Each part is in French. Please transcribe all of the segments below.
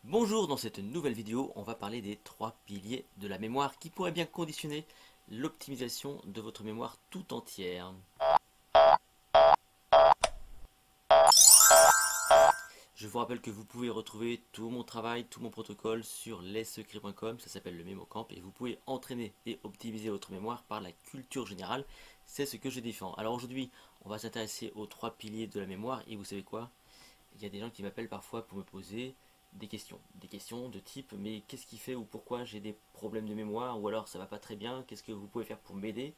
Bonjour, dans cette nouvelle vidéo, on va parler des trois piliers de la mémoire qui pourraient bien conditionner l'optimisation de votre mémoire tout entière. Je vous rappelle que vous pouvez retrouver tout mon travail, tout mon protocole sur lessecrets.com, ça s'appelle le MémoCamp, et vous pouvez entraîner et optimiser votre mémoire par la culture générale, c'est ce que je défends. Alors aujourd'hui, on va s'intéresser aux trois piliers de la mémoire, et vous savez quoi? Il y a des gens qui m'appellent parfois pour me poser des questions de type mais qu'est-ce qui fait ou pourquoi j'ai des problèmes de mémoire ou alors ça va pas très bien, qu'est-ce que vous pouvez faire pour m'aider?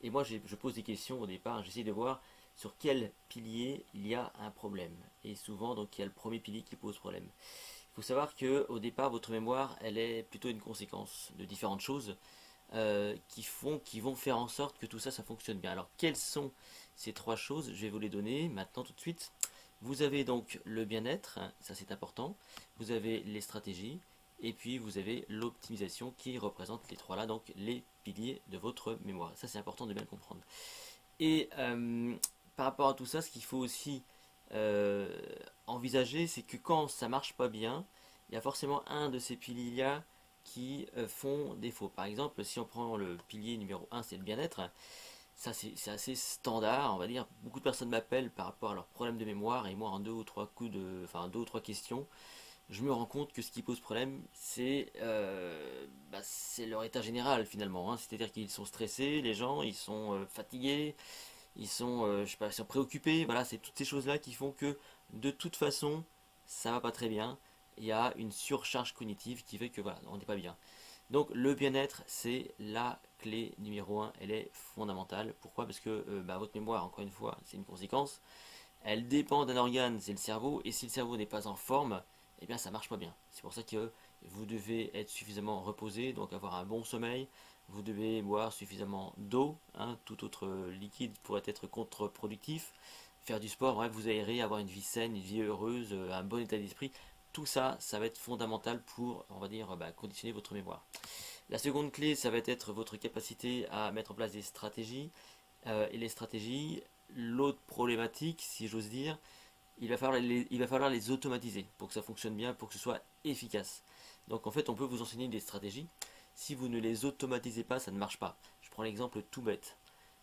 Et moi je pose des questions au départ, j'essaie de voir sur quel pilier il y a un problème. Et souvent donc il y a le premier pilier qui pose problème. Il faut savoir que au départ votre mémoire elle est plutôt une conséquence de différentes choses qui vont faire en sorte que tout ça fonctionne bien. Alors quelles sont ces trois choses? Je vais vous les donner maintenant tout de suite. Vous avez donc le bien-être, ça c'est important, vous avez les stratégies, et puis vous avez l'optimisation qui représente les trois là, donc les piliers de votre mémoire. Ça c'est important de bien le comprendre. Et par rapport à tout ça, ce qu'il faut aussi euh, envisager, c'est que quand ça marche pas bien, il y a forcément un de ces piliers-là qui font défaut. Par exemple, si on prend le pilier numéro un, c'est le bien-être. Ça, c'est assez standard, on va dire. Beaucoup de personnes m'appellent par rapport à leurs problèmes de mémoire, et moi, en deux ou trois deux ou trois questions, je me rends compte que ce qui pose problème, c'est leur état général finalement, hein. C'est-à-dire qu'ils sont stressés, les gens, ils sont fatigués, je sais pas, ils sont préoccupés. Voilà, c'est toutes ces choses-là qui font que de toute façon, ça va pas très bien. Il y a une surcharge cognitive qui fait que voilà, on n'est pas bien. Donc le bien-être, c'est la clé numéro un, elle est fondamentale. Pourquoi? Parce que votre mémoire, encore une fois, c'est une conséquence. Elle dépend d'un organe, c'est le cerveau, et si le cerveau n'est pas en forme, eh bien ça marche pas bien. C'est pour ça que vous devez être suffisamment reposé, donc avoir un bon sommeil. Vous devez boire suffisamment d'eau, hein, tout autre liquide pourrait être contre-productif. Faire du sport, bref, vous aérez, avoir une vie saine, une vie heureuse, un bon état d'esprit. Tout ça, ça va être fondamental pour, on va dire, conditionner votre mémoire. La seconde clé, ça va être votre capacité à mettre en place des stratégies. Et les stratégies, l'autre problématique, si j'ose dire, il va falloir les automatiser pour que ça fonctionne bien, pour que ce soit efficace. Donc en fait, on peut vous enseigner des stratégies. Si vous ne les automatisez pas, ça ne marche pas. Je prends l'exemple tout bête.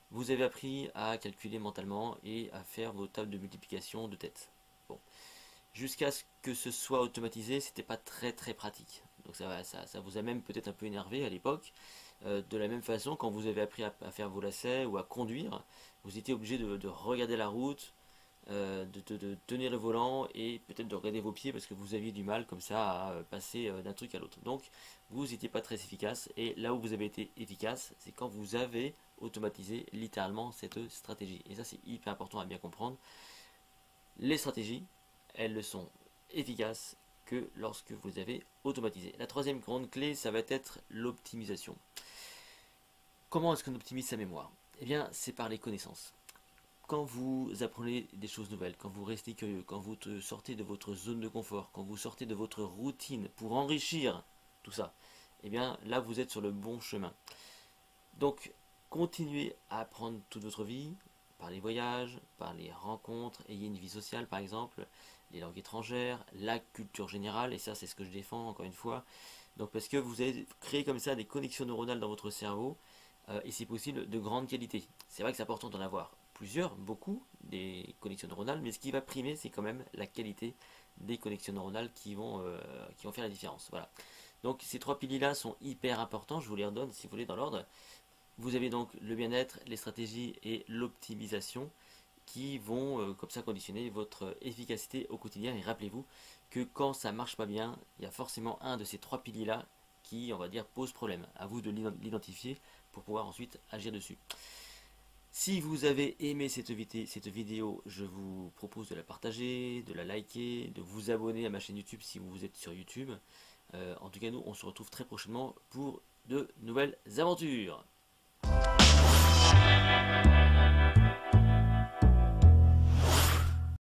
Vous avez appris à calculer mentalement et à faire vos tables de multiplication de tête. Bon, jusqu'à ce que ce soit automatisé, c'était pas très pratique. Donc ça vous a même peut-être un peu énervé à l'époque. De la même façon, quand vous avez appris à faire vos lacets ou à conduire, vous étiez obligé de regarder la route, de tenir le volant et peut-être de regarder vos pieds parce que vous aviez du mal comme ça à passer d'un truc à l'autre. Donc vous n'étiez pas très efficace, et là où vous avez été efficace, c'est quand vous avez automatisé littéralement cette stratégie. Et ça c'est hyper important à bien comprendre. Les stratégies, elles ne sont efficaces que lorsque vous avez automatisé. La troisième grande clé, ça va être l'optimisation. Comment est-ce qu'on optimise sa mémoire? Eh bien, c'est par les connaissances. Quand vous apprenez des choses nouvelles, quand vous restez curieux, quand vous sortez de votre zone de confort, quand vous sortez de votre routine pour enrichir tout ça, eh bien là vous êtes sur le bon chemin. Donc continuez à apprendre toute votre vie, par les voyages, par les rencontres, ayez une vie sociale par exemple, les langues étrangères, la culture générale, et ça c'est ce que je défends encore une fois. Donc parce que vous allez créer comme ça des connexions neuronales dans votre cerveau, et c'est possible de grande qualité. C'est vrai que c'est important d'en avoir plusieurs, beaucoup, des connexions neuronales, mais ce qui va primer, c'est quand même la qualité des connexions neuronales qui vont faire la différence. Voilà. Donc ces trois piliers-là sont hyper importants, je vous les redonne si vous voulez dans l'ordre. Vous avez donc le bien-être, les stratégies et l'optimisation qui vont comme ça conditionner votre efficacité au quotidien. Et rappelez-vous que quand ça marche pas bien, il y a forcément un de ces trois piliers-là qui, on va dire, pose problème. À vous de l'identifier pour pouvoir ensuite agir dessus. Si vous avez aimé cette vidéo, je vous propose de la partager, de la liker, de vous abonner à ma chaîne YouTube si vous êtes sur YouTube. En tout cas, nous, on se retrouve très prochainement pour de nouvelles aventures.